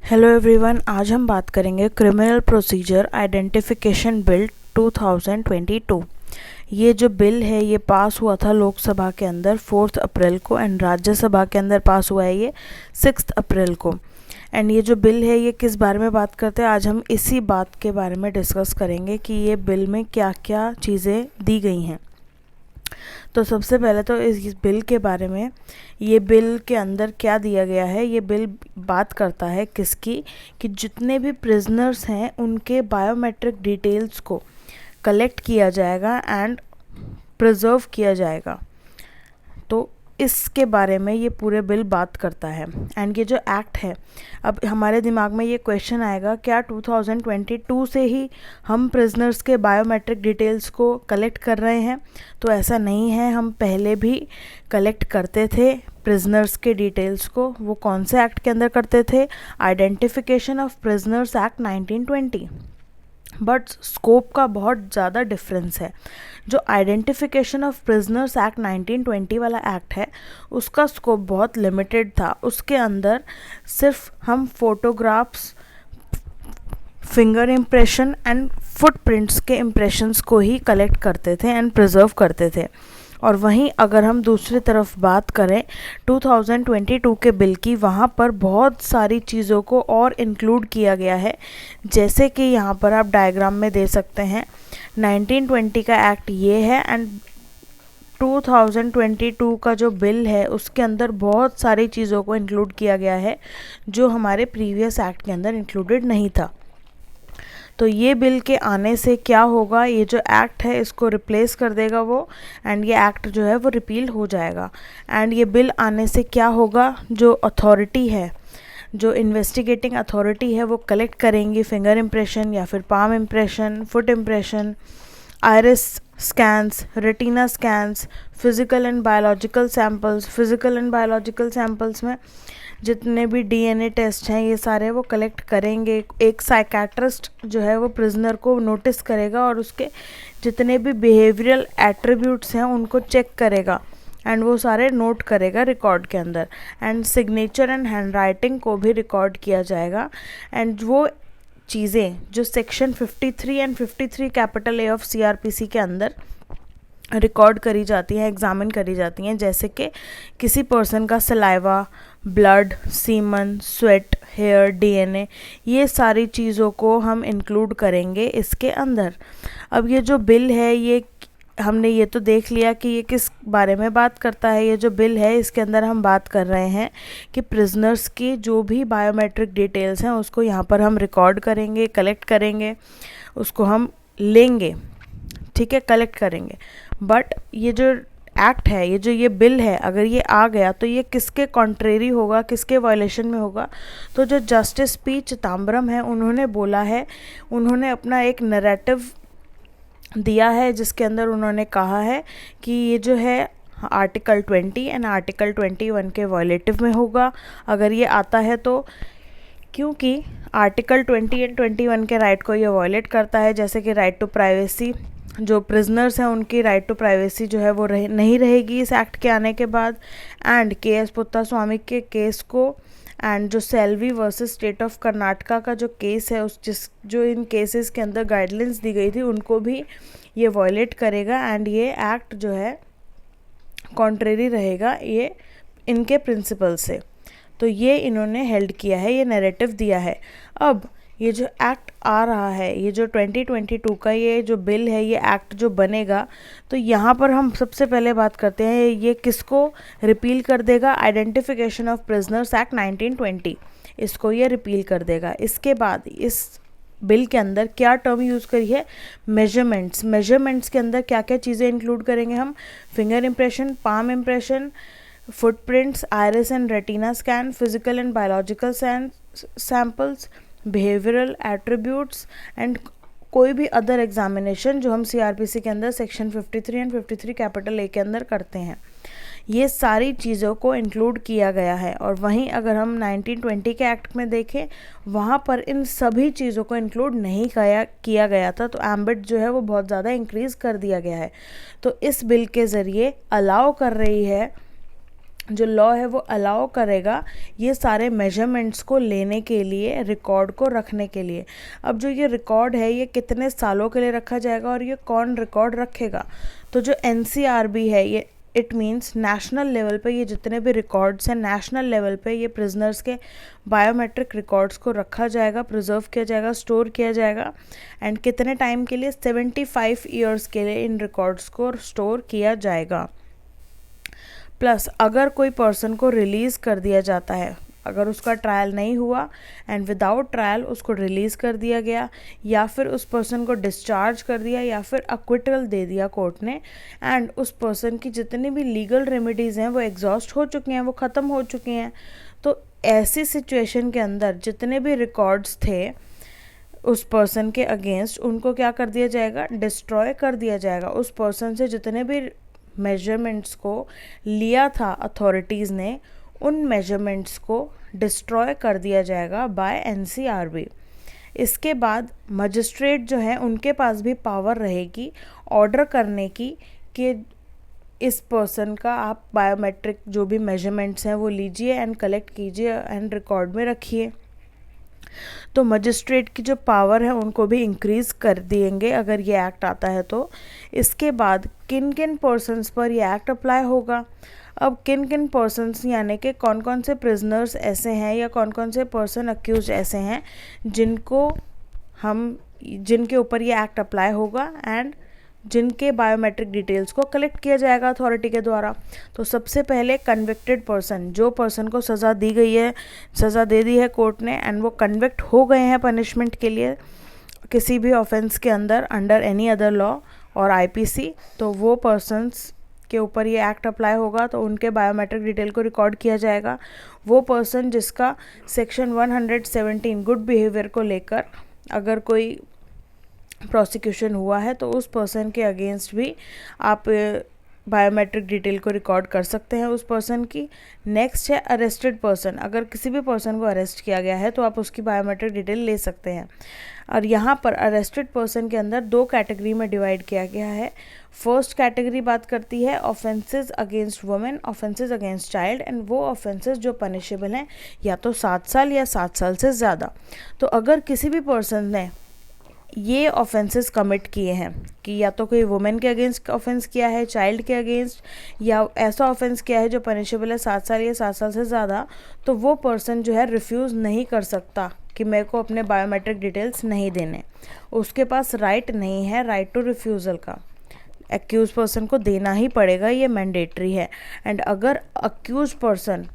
Hello everyone, आज हम बात करेंगे क्रिमिनल प्रोसीजर आइडेंटिफिकेशन बिल 2022। ये जो बिल है ये पास हुआ था लोकसभा के अंदर 4 अप्रैल को एंड राज्यसभा के अंदर पास हुआ है ये 6 अप्रैल को। एंड ये जो बिल है ये किस बारे में बात करते हैं, आज हम इसी बात के बारे में डिस्कस करेंगे कि ये बिल में क्या क्या चीज़ें दी गई हैं। तो सबसे पहले तो इस बिल के बारे में, ये बिल के अंदर क्या दिया गया है। ये बिल बात करता है किसकी, कि जितने भी प्रिजनर्स हैं उनके बायोमेट्रिक डिटेल्स को कलेक्ट किया जाएगा एंड प्रिजर्व किया जाएगा। तो इसके बारे में ये पूरे बिल बात करता है। एंड ये जो एक्ट है, अब हमारे दिमाग में ये क्वेश्चन आएगा, क्या 2022 से ही हम प्रिजनर्स के बायोमेट्रिक डिटेल्स को कलेक्ट कर रहे हैं? तो ऐसा नहीं है, हम पहले भी कलेक्ट करते थे प्रिजनर्स के डिटेल्स को। वो कौन से एक्ट के अंदर करते थे? Identification of prisoners act 1920। But scope का बहुत ज़्यादा डिफरेंस है। जो आइडेंटिफिकेशन ऑफ प्रिजनर्स एक्ट 1920 वाला एक्ट है उसका स्कोप बहुत लिमिटेड था। उसके अंदर सिर्फ हम photographs, finger impression and footprints के इम्प्रेशंस को ही कलेक्ट करते थे एंड प्रिजर्व करते थे। और वहीं अगर हम दूसरी तरफ बात करें 2022 के बिल की, वहाँ पर बहुत सारी चीज़ों को और इंक्लूड किया गया है। जैसे कि यहाँ पर आप डायग्राम में दे सकते हैं, 1920 का एक्ट ये है एंड 2022 का जो बिल है उसके अंदर बहुत सारी चीज़ों को इंक्लूड किया गया है जो हमारे प्रीवियस एक्ट के अंदर इंक्लूडेड नहीं था। तो ये बिल के आने से क्या होगा, ये जो एक्ट है इसको रिप्लेस कर देगा वो, एंड ये एक्ट जो है वो रिपील हो जाएगा। एंड ये बिल आने से क्या होगा, जो अथॉरिटी है, जो इन्वेस्टिगेटिंग अथॉरिटी है, वो कलेक्ट करेंगी फिंगर इम्प्रेशन या फिर palm impression, foot impression, iris scans, retina scans, physical and biological samples. Physical and biological samples में जितने भी डीएनए टेस्ट हैं ये सारे वो कलेक्ट करेंगे। एक साइकेट्रिस्ट जो है वो प्रिजनर को नोटिस करेगा और उसके जितने भी बिहेवियरल एट्रीब्यूट्स हैं उनको चेक करेगा एंड वो सारे नोट करेगा रिकॉर्ड के अंदर। एंड सिग्नेचर एंड हैंडराइटिंग को भी रिकॉर्ड किया जाएगा। एंड वो चीज़ें जो section 53 and 53 capital A of CrPC के अंदर रिकॉर्ड करी जाती हैं, एग्जामिन करी जाती हैं, जैसे कि किसी पर्सन का saliva, blood, semen, sweat, hair, DNA, ये सारी चीज़ों को हम इंक्लूड करेंगे इसके अंदर। अब ये जो बिल है ये हमने ये तो देख लिया कि ये किस बारे में बात करता है। ये जो बिल है इसके अंदर हम बात कर रहे हैं कि प्रिजनर्स की जो भी बायोमेट्रिक डिटेल्स हैं उसको यहाँ पर हम रिकॉर्ड करेंगे, कलेक्ट करेंगे, उसको हम लेंगे, ठीक है, कलेक्ट करेंगे। बट ये जो एक्ट है, ये जो ये बिल है, अगर ये आ गया तो ये किसके कॉन्ट्रेरी होगा, किसके वायलेशन में होगा? तो जो जस्टिस पी चिदम्बरम है उन्होंने बोला है, उन्होंने अपना एक नैरेटिव दिया है जिसके अंदर उन्होंने कहा है कि ये जो है आर्टिकल 20 एंड आर्टिकल 21 के वायलेटिव में होगा अगर ये आता है तो, क्योंकि आर्टिकल 20 एंड 21 के राइट को ये वायलेट करता है। जैसे कि राइट टू प्राइवेसी, जो प्रिजनर्स हैं उनकी राइट टू प्राइवेसी जो है वो नहीं रहेगी इस एक्ट के आने के बाद। And KS. पुत्तास्वामी के केस को, एंड जो Selvi versus state of Karnataka का जो केस है जो इन केसेस के अंदर गाइडलाइंस दी गई थी उनको भी ये वायलेट करेगा। एंड ये एक्ट जो है कॉन्ट्रेरी रहेगा ये इनके प्रिंसिपल से। तो ये इन्होंने हेल्ड किया है, ये नैरेटिव दिया है। अब ये जो एक्ट आ रहा है, ये जो 2022 का ये जो बिल है, ये एक्ट जो बनेगा, तो यहाँ पर हम सबसे पहले बात करते हैं ये किसको रिपील कर देगा? आइडेंटिफिकेशन ऑफ प्रिजनर्स एक्ट 1920, इसको ये रिपील कर देगा। इसके बाद इस बिल के अंदर क्या टर्म यूज़ करी है? मेजरमेंट्स। मेजरमेंट्स के अंदर क्या क्या चीज़ें इंक्लूड करेंगे हम? Finger impression, palm impression, footprints, iris and retina scan, physical and biological samples, behavioural attributes and कोई भी अदर एग्जामिनेशन जो हम सीआरपीसी के अंदर सेक्शन 53 एंड 53 कैपिटल ए के अंदर करते हैं। ये सारी चीज़ों को इंक्लूड किया गया है। और वहीं अगर हम 1920 के एक्ट में देखें, वहाँ पर इन सभी चीज़ों को इंक्लूड नहीं किया गया था। तो एम्बिट जो है वो बहुत ज़्यादा इंक्रीज़ कर दिया गया है। तो इस बिल के ज़रिए अलाउ कर रही है जो लॉ है वो अलाउ करेगा ये सारे मेजरमेंट्स को लेने के लिए, रिकॉर्ड को रखने के लिए। अब जो ये रिकॉर्ड है ये कितने सालों के लिए रखा जाएगा और ये कौन रिकॉर्ड रखेगा? तो जो NCRB है, ये इट मीन्स नेशनल लेवल पे ये जितने भी रिकॉर्ड्स हैं, नेशनल लेवल पे ये प्रिजनर्स के बायोमेट्रिक रिकॉर्ड्स को रखा जाएगा, प्रिजर्व किया जाएगा, स्टोर किया जाएगा। एंड कितने टाइम के लिए? 75 ईयर्स के लिए इन रिकॉर्ड्स को स्टोर किया जाएगा। प्लस अगर कोई पर्सन को रिलीज़ कर दिया जाता है, अगर उसका ट्रायल नहीं हुआ एंड विदाउट ट्रायल उसको रिलीज़ कर दिया गया, या फिर उस पर्सन को डिस्चार्ज कर दिया, या फिर अक्विटल दे दिया कोर्ट ने, एंड उस पर्सन की जितनी भी लीगल रेमेडीज़ हैं वो एग्जॉस्ट हो चुकी हैं, वो ख़त्म हो चुकी हैं, तो ऐसी सिचुएशन के अंदर जितने भी रिकॉर्ड्स थे उस पर्सन के अगेंस्ट, उनको क्या कर दिया जाएगा? डिस्ट्रॉय कर दिया जाएगा। उस पर्सन से जितने भी मेजरमेंट्स को लिया था अथॉरिटीज़ ने, उन मेजरमेंट्स को डिस्ट्रॉय कर दिया जाएगा बाय NCRB। इसके बाद मजिस्ट्रेट जो है उनके पास भी पावर रहेगी ऑर्डर करने की कि इस पर्सन का आप बायोमेट्रिक जो भी मेजरमेंट्स हैं वो लीजिए एंड कलेक्ट कीजिए एंड रिकॉर्ड में रखिए। तो मजिस्ट्रेट की जो पावर है उनको भी इंक्रीज़ कर देंगे अगर ये एक्ट आता है तो। इसके बाद किन किन पर्सन्स पर ये एक्ट अप्लाई होगा? अब किन किन पर्सन्स यानी कि कौन कौन से प्रिजनर्स ऐसे हैं या कौन कौन से पर्सन अक्यूज ऐसे हैं जिनके ऊपर ये एक्ट अप्लाई होगा एंड जिनके बायोमेट्रिक डिटेल्स को कलेक्ट किया जाएगा अथॉरिटी के द्वारा। तो सबसे पहले कन्विक्टेड पर्सन, जो पर्सन को सज़ा दी गई है, सज़ा दे दी है कोर्ट ने एंड वो कन्विक्ट हो गए हैं पनिशमेंट के लिए किसी भी ऑफेंस के अंदर अंडर एनी अदर लॉ और IPC, तो वो पर्सन्स के ऊपर ये एक्ट अप्लाई होगा। तो उनके बायोमेट्रिक डिटेल को रिकॉर्ड किया जाएगा। वो पर्सन जिसका सेक्शन 117 गुड बिहेवियर को लेकर अगर कोई प्रोसिक्यूशन हुआ है तो उस पर्सन के अगेंस्ट भी आप बायोमेट्रिक डिटेल को रिकॉर्ड कर सकते हैं उस पर्सन की। नेक्स्ट है अरेस्टेड पर्सन, अगर किसी भी पर्सन को अरेस्ट किया गया है तो आप उसकी बायोमेट्रिक डिटेल ले सकते हैं। और यहाँ पर अरेस्टेड पर्सन के अंदर 2 कैटेगरी में डिवाइड किया गया है। फर्स्ट कैटेगरी बात करती है offences against women, offences against child, and वो ऑफेंसेस जो पनिशेबल हैं या तो 7 साल या 7 साल से ज़्यादा। तो अगर किसी भी पर्सन ने ये ऑफेंसेस कमिट किए हैं कि या तो कोई वुमेन के अगेंस्ट ऑफेंस किया है, चाइल्ड के अगेंस्ट, या ऐसा ऑफेंस किया है जो पनिशेबल है 7 साल या 7 साल से ज़्यादा, तो वो पर्सन जो है रिफ्यूज़ नहीं कर सकता कि मेरे को अपने बायोमेट्रिक डिटेल्स नहीं देने। उसके पास राइट नहीं है, राइट टू रिफ्यूज़ल का। एक्यूज पर्सन को देना ही पड़ेगा, ये मैंडेटरी है। एंड अगर अक्यूज पर्सन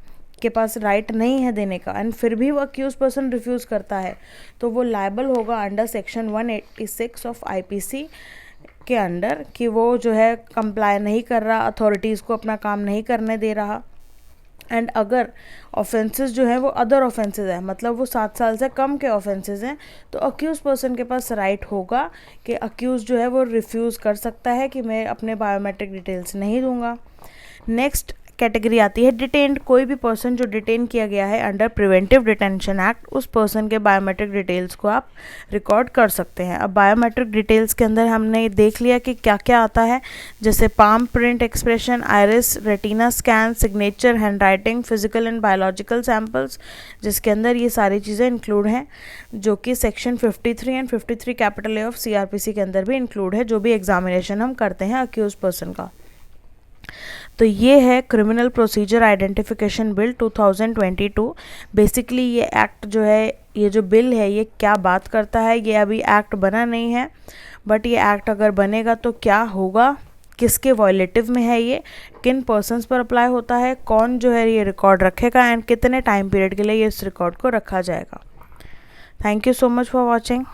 के पास राइट नहीं है देने का एंड फिर भी वो अक्यूज पर्सन रिफ्यूज़ करता है तो वो लायबल होगा अंडर सेक्शन 186 ऑफ IPC के अंडर कि वो जो है कंप्लाई नहीं कर रहा, अथॉरिटीज़ को अपना काम नहीं करने दे रहा। एंड अगर ऑफेंसेस जो है वो अदर ऑफेंसेस है, मतलब वो 7 साल से कम के ऑफेंसेस हैं, तो अक्यूज पर्सन के पास राइट होगा कि अक्यूज जो है वो रिफ्यूज़ कर सकता है कि मैं अपने बायोमेट्रिक डिटेल्स नहीं दूंगा। नेक्स्ट कैटेगरी आती है डिटेन्ड, कोई भी पर्सन जो डिटेन किया गया है अंडर प्रिवेंटिव डिटेंशन एक्ट, उस पर्सन के बायोमेट्रिक डिटेल्स को आप रिकॉर्ड कर सकते हैं। अब बायोमेट्रिक डिटेल्स के अंदर हमने देख लिया कि क्या क्या आता है, जैसे palm print expression, iris, retina scan, signature, hand writing, physical and biological samples, जिसके अंदर ये सारी चीज़ें इंक्लूड हैं, जो कि section 53 and 53A of CRPC के अंदर भी इंक्लूड है, जो भी एग्जामिनेशन हम करते हैं अक्यूज पर्सन का। तो ये है criminal procedure identification bill 2022। Basically ये एक्ट जो है, ये जो बिल है, ये क्या बात करता है, ये अभी एक्ट बना नहीं है, बट ये एक्ट अगर बनेगा तो क्या होगा, किसके वॉयलेटिव में है ये, किन पर्सन्स पर अप्लाई होता है, कौन जो है ये रिकॉर्ड रखेगा एंड कितने टाइम पीरियड के लिए ये इस रिकॉर्ड को रखा जाएगा। Thank you so much for watching.